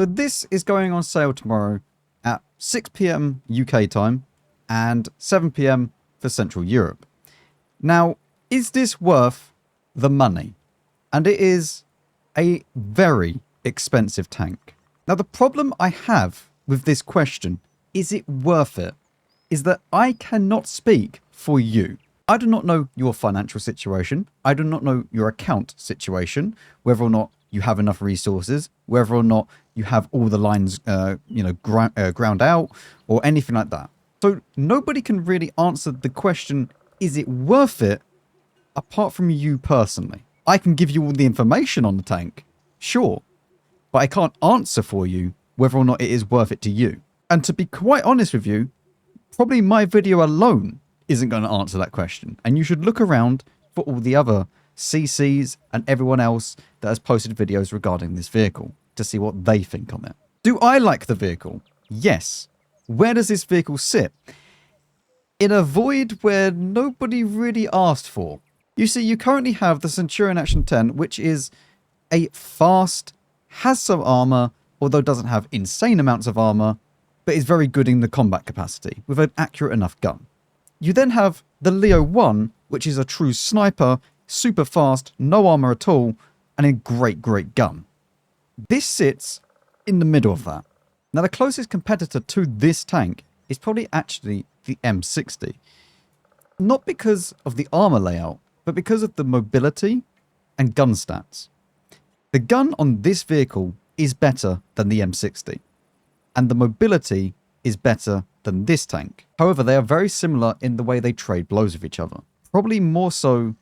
So this is going on sale tomorrow at 6 p.m. UK time and 7 p.m. for Central Europe. Now, is this worth the money? And it is a very expensive tank. Now, the problem I have with this question, is it worth it, is that I cannot speak for you. I do not know your financial situation. I do not know your account situation, whether or not you have enough resources, whether or not you have all the lines, ground out or anything like that. So nobody can really answer the question, is it worth it, apart from you personally. I can give you all the information on the tank, sure, but I can't answer for you whether or not it is worth it to you. And to be quite honest with you, probably my video alone isn't going to answer that question. And you should look around for all the other CCs and everyone else that has posted videos regarding this vehicle to see what they think on it. Do I like the vehicle? Yes. Where does this vehicle sit? In a void where nobody really asked for. You see, you currently have the Centurion Action 10, which is a fast, has some armor, although doesn't have insane amounts of armor, but is very good in the combat capacity with an accurate enough gun. You then have the Leo 1, which is a true sniper, super fast, no armor at all, and a great gun. This sits in the middle of that. Now, the closest competitor to this tank is probably actually the M60. Not because of the armor layout, but because of the mobility and gun stats. The gun on this vehicle is better than the M60, and the mobility is better than this tank. However, they are very similar in the way they trade blows with each other. Probably more so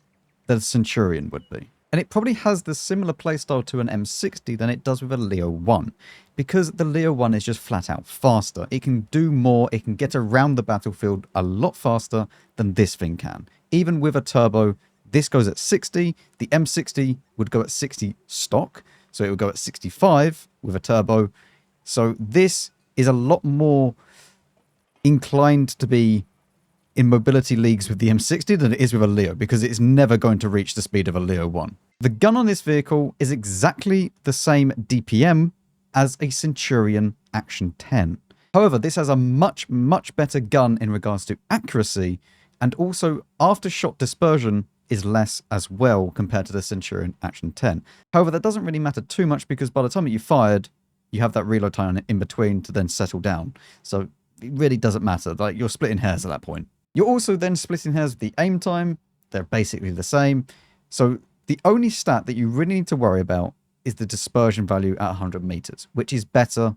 than a Centurion would be. And it probably has the similar playstyle to an M60 than it does with a Leo 1. Because the Leo 1 is just flat out faster. It can do more, it can get around the battlefield a lot faster than this thing can. Even with a turbo, this goes at 60. The M60 would go at 60 stock. So it would go at 65 with a turbo. So this is a lot more inclined to be in mobility leagues with the M60 than it is with a Leo, because it's never going to reach the speed of a Leo 1. The gun on this vehicle is exactly the same DPM as a Centurion Action 10. However, this has a much better gun in regards to accuracy, and also after-shot dispersion is less as well compared to the Centurion Action 10. However, that doesn't really matter too much, because by the time that you fired, you have that reload time in between to then settle down. So it really doesn't matter. Like, you're splitting hairs at that point. You're also then splitting hairs with the aim time. They're basically the same. So the only stat that you really need to worry about is the dispersion value at 100 meters, which is better.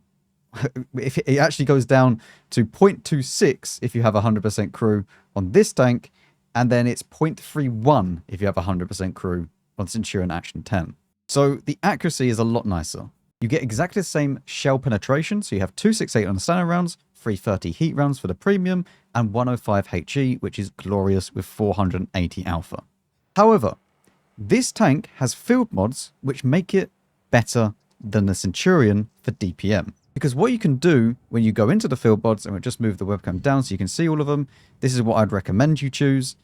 If it actually goes down to 0.26 if you have 100% crew on this tank, and then it's 0.31 if you have 100% crew on Centurion Action 10. So the accuracy is a lot nicer. You get exactly the same shell penetration, so you have 268 on the standard rounds, 330 heat rounds for the premium, and 105 HE, which is glorious with 480 alpha. However, this tank has field mods which make it better than the Centurion for DPM. Because what you can do when you go into the field mods, and we'll just move the webcam down so you can see all of them, this is what I'd recommend you choose.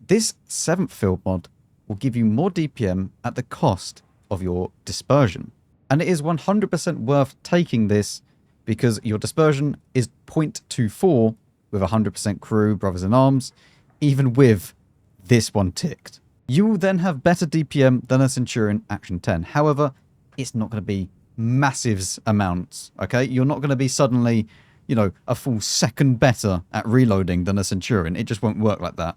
This 7th field mod will give you more DPM at the cost of your dispersion. And it is 100% worth taking this, because your dispersion is 0.24 with 100% crew, brothers in arms, even with this one ticked. You will then have better DPM than a Centurion Action 10. However, it's not going to be massive amounts, okay? You're not going to be suddenly, a full second better at reloading than a Centurion. It just won't work like that.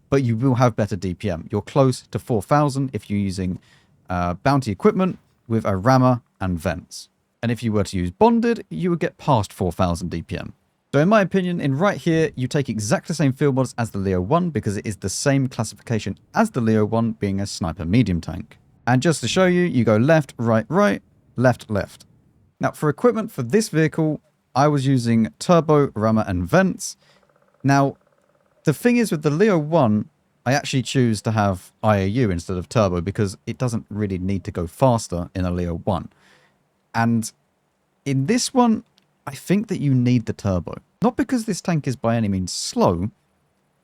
But you will have better DPM. You're close to 4,000 if you're using bounty equipment with a rammer and vents. And if you were to use bonded, you would get past 4,000 DPM. So in my opinion, in right here, you take exactly the same field mods as the Leo 1, because it is the same classification as the Leo 1, being a sniper medium tank. And just to show you, you go left, right, left, left. Now, for equipment for this vehicle, I was using turbo, rammer, and vents. Now, the thing is with the Leo 1, I actually choose to have IAU instead of turbo, because it doesn't really need to go faster in a Leo 1. And in this one, I think that you need the turbo. Not because this tank is by any means slow,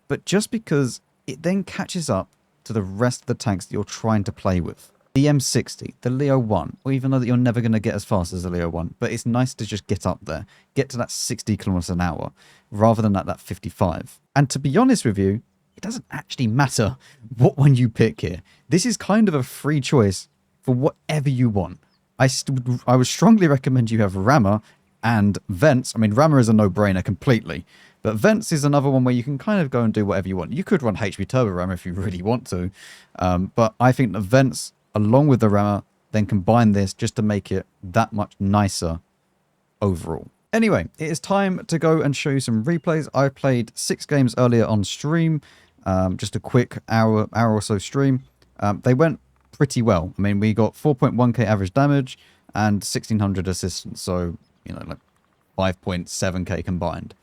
but just because it then catches up to the rest of the tanks that you're trying to play with. the M60, the Leo 1, or even though that you're never going to get as fast as the Leo 1, but it's nice to just get up there, get to that 60 kilometers an hour, rather than at that 55. And to be honest with you, it doesn't actually matter what one you pick here. This is kind of a free choice for whatever you want. I would strongly recommend you have rammer and vents. I mean, rammer is a no-brainer completely, but vents is another one where you can kind of go and do whatever you want. You could run HP turbo rammer if you really want to, but I think the vents along with the rammer, then combine this just to make it that much nicer overall. Anyway, it is time to go and show you some replays. I played 6 games earlier on stream, just a quick hour or so stream. They went pretty well. I mean, we got 4.1k average damage and 1600 assistance, so, you know, like 5.7k combined.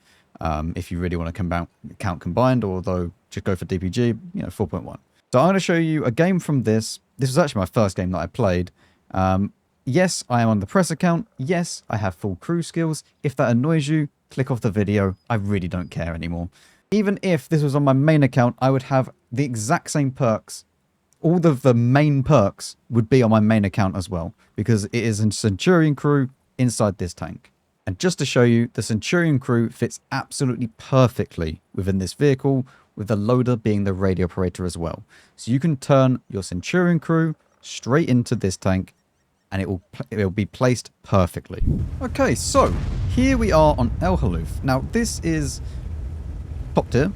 If you really want to count combined, although just go for DPG, you know, 4.1. So I'm going to show you a game from this. This was actually my first game that I played. Yes, I am on the press account. Yes, I have full crew skills. If that annoys you, click off the video. I really don't care anymore. Even if this was on my main account, I would have the exact same perks. All of the main perks would be on my main account as well, because it is a Centurion crew inside this tank. And just to show you, the Centurion crew fits absolutely perfectly within this vehicle, with the loader being the radio operator as well. So you can turn your Centurion crew straight into this tank, and it will be placed perfectly. Okay, so here we are on El Haluf. Now this is top tier,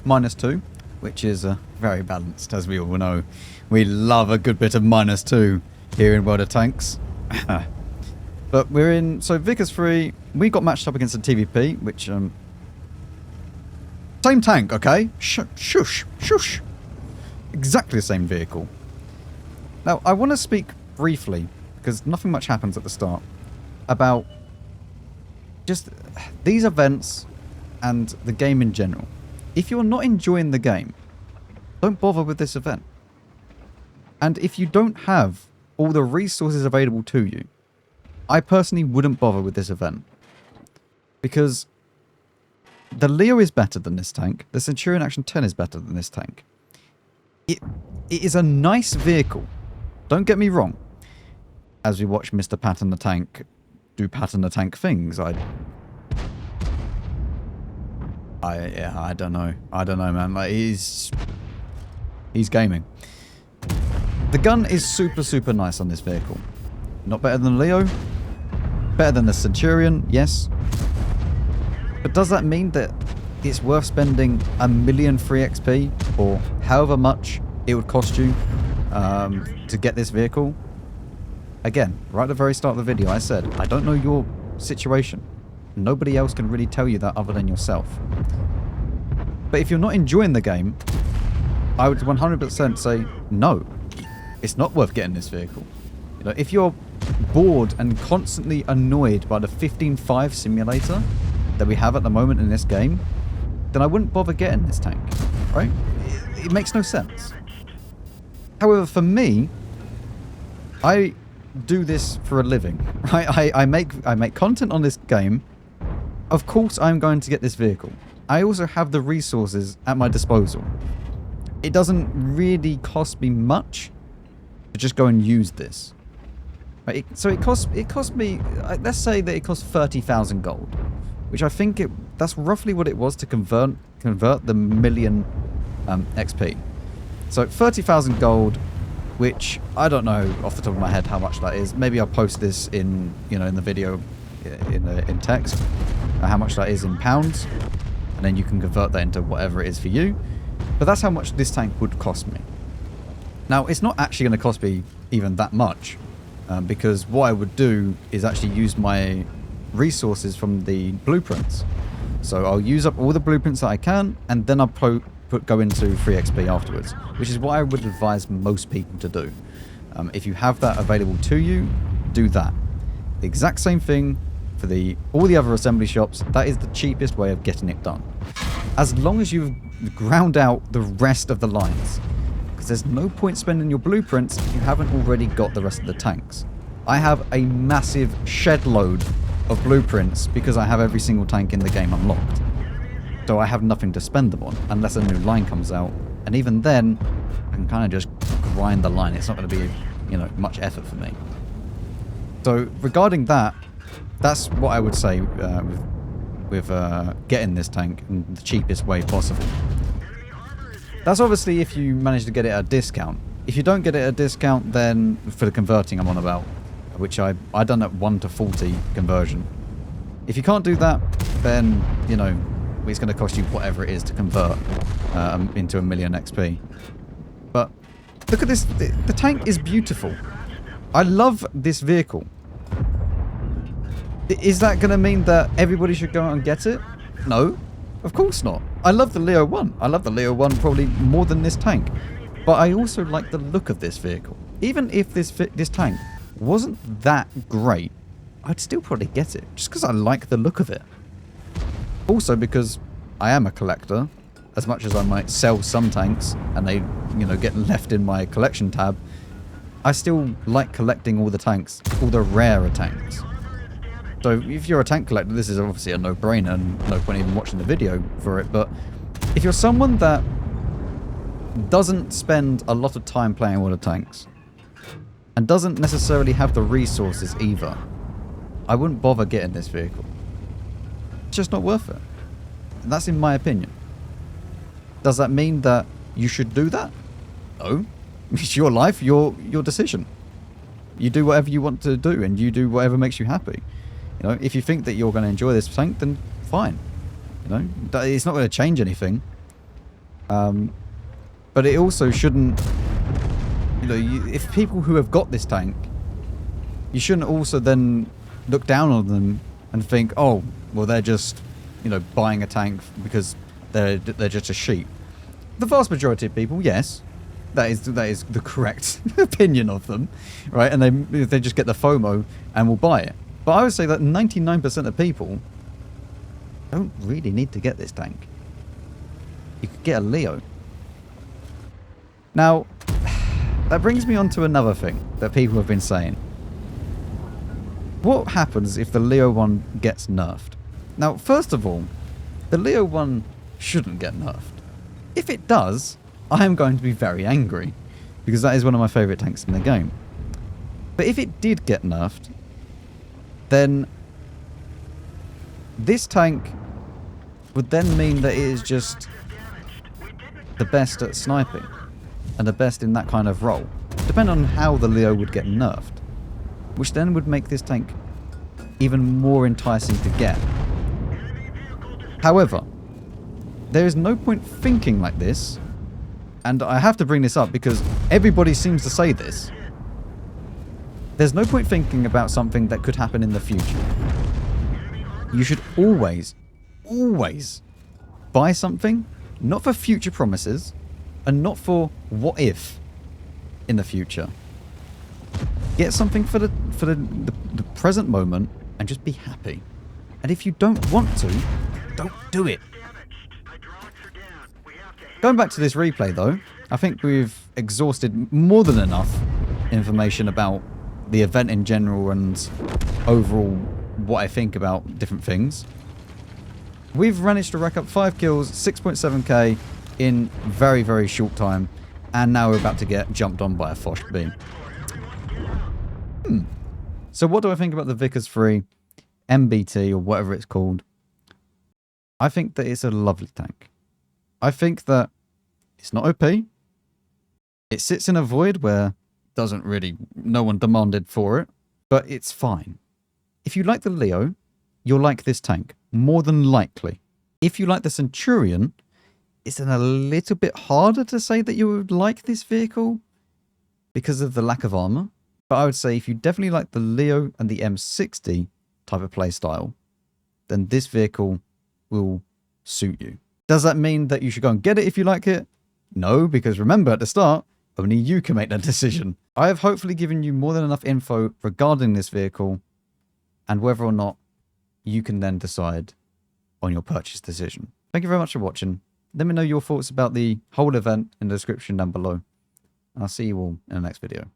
-2, which is very balanced, as we all know. We love a good bit of -2 here in World of Tanks. But we're in, so Vickers 3, we got matched up against a TVP, which, same tank, okay? Shush. Exactly the same vehicle. Now, I want to speak briefly, because nothing much happens at the start, about just these events and the game in general. If you're not enjoying the game, don't bother with this event. And if you don't have all the resources available to you, I personally wouldn't bother with this event. Because the Leo is better than this tank. The Centurion Action 10 is better than this tank. It is a nice vehicle. Don't get me wrong. As we watch Mr. Pat in the Tank do Pat in the Tank things, I don't know. I don't know, man. Like, he's gaming. The gun is super nice on this vehicle. Not better than Leo. Better than the Centurion, yes. But does that mean that it's worth spending 1 million free XP, or however much it would cost you to get this vehicle? Again, right at the very start of the video, I said, I don't know your situation. Nobody else can really tell you that other than yourself. But if you're not enjoying the game, I would 100% say, no, it's not worth getting this vehicle. You know, if you're bored and constantly annoyed by the 15.5 simulator that we have at the moment in this game, then I wouldn't bother getting this tank, right? It makes no sense. However, for me, I do this for a living, right? I make content on this game. Of course, I'm going to get this vehicle. I also have the resources at my disposal. It doesn't really cost me much to just go and use this. Right? So it cost me, let's say that it cost 30,000 gold, which I think that's roughly what it was to convert the million XP. So 30,000 gold, which I don't know off the top of my head how much that is. Maybe I'll post this in the video in text, how much that is in pounds, and then you can convert that into whatever it is for you. But that's how much this tank would cost me. Now, it's not actually going to cost me even that much, because what I would do is actually use my resources from the blueprints. So I'll use up all the blueprints that I can, and then I'll go into free XP afterwards, which is what I would advise most people to do. If you have that available to you, do that. The exact same thing for all the other assembly shops. That is the cheapest way of getting it done. As long as you've ground out the rest of the lines. Because there's no point spending your blueprints if you haven't already got the rest of the tanks. I have a massive shed load of blueprints because I have every single tank in the game unlocked. So I have nothing to spend them on unless a new line comes out. And even then, I can kind of just grind the line. It's not going to be much effort for me. So regarding that, that's what I would say with getting this tank in the cheapest way possible. That's obviously if you manage to get it at a discount. If you don't get it at a discount, then for the converting I'm on about, which I done at 1 to 40 conversion. If you can't do that, then, it's going to cost you whatever it is to convert into 1,000,000 XP. But look at this. The tank is beautiful. I love this vehicle. Is that going to mean that everybody should go out and get it? No, of course not. I love the Leo 1. I love the Leo 1 probably more than this tank. But I also like the look of this vehicle. Even if this tank wasn't that great, I'd still probably get it. Just because I like the look of it. Also because I am a collector. As much as I might sell some tanks and they, get left in my collection tab, I still like collecting all the tanks, all the rarer tanks. So if you're a tank collector, this is obviously a no-brainer and no point even watching the video for it. But if you're someone that doesn't spend a lot of time playing all the tanks and doesn't necessarily have the resources either, I wouldn't bother getting this vehicle. It's just not worth it. And that's in my opinion. Does that mean that you should do that? No. It's your life, your decision. You do whatever you want to do and you do whatever makes you happy. If you think that you're going to enjoy this tank, then fine. It's not going to change anything. But it also shouldn't, if people who have got this tank, you shouldn't also then look down on them and think, oh, well, they're just, buying a tank because they're just a sheep. The vast majority of people, yes, that is the correct opinion of them, right? And they just get the FOMO and will buy it. But I would say that 99% of people don't really need to get this tank. You could get a Leo. Now, that brings me on to another thing that people have been saying. What happens if the Leo 1 gets nerfed? Now, first of all, the Leo 1 shouldn't get nerfed. If it does, I am going to be very angry, because that is one of my favourite tanks in the game. But if it did get nerfed, then this tank would then mean that it is just the best at sniping and the best in that kind of role, depending on how the Leo would get nerfed, which then would make this tank even more enticing to get. However, there is no point thinking like this, and I have to bring this up because everybody seems to say this. There's no point thinking about something that could happen in the future. You should always buy something, not for future promises, and not for what if in the future. Get something for the present moment and just be happy. And if you don't want to, don't do it. Going back to this replay though, I think we've exhausted more than enough information about the event in general and overall what I think about different things. We've managed to rack up 5 kills, 6.7k in very, very short time, and now we're about to get jumped on by a Foch B. So what do I think about the Vickers MBT or whatever it's called? I think that it's a lovely tank. I think that it's not OP. It sits in a void where no one demanded for it, but it's fine. If you like the Leo, you'll like this tank, more than likely. If you like the Centurion, it's a little bit harder to say that you would like this vehicle because of the lack of armor. But I would say if you definitely like the Leo and the M60 type of playstyle, then this vehicle will suit you. Does that mean that you should go and get it if you like it? No, because remember at the start, only you can make that decision. I have hopefully given you more than enough info regarding this vehicle and whether or not you can then decide on your purchase decision. Thank you very much for watching. Let me know your thoughts about the whole event in the description down below. And I'll see you all in the next video.